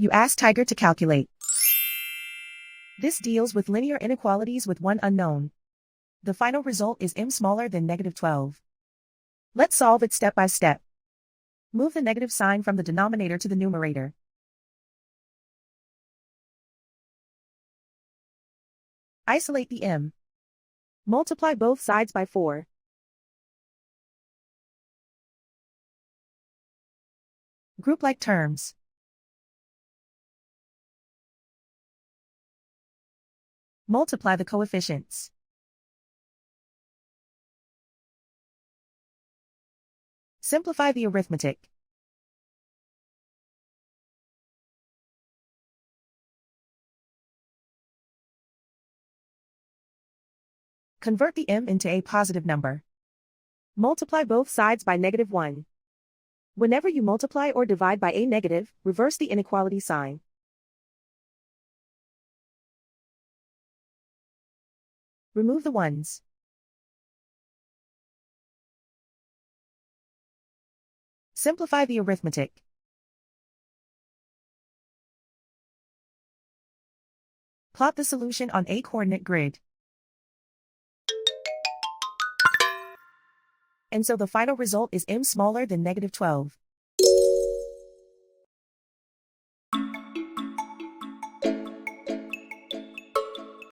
You ask Tiger to calculate. This deals with linear inequalities with one unknown. The final result is m smaller than -12. Let's solve it step by step. Move the negative sign from the denominator to the numerator. Isolate the m. Multiply both sides by 4. Group like terms. Multiply the coefficients. Simplify the arithmetic. Convert the m into a positive number. Multiply both sides by -1. Whenever you multiply or divide by a negative, reverse the inequality sign. Remove the ones. Simplify the arithmetic. Plot the solution on a coordinate grid. And so the final result is m smaller than -12.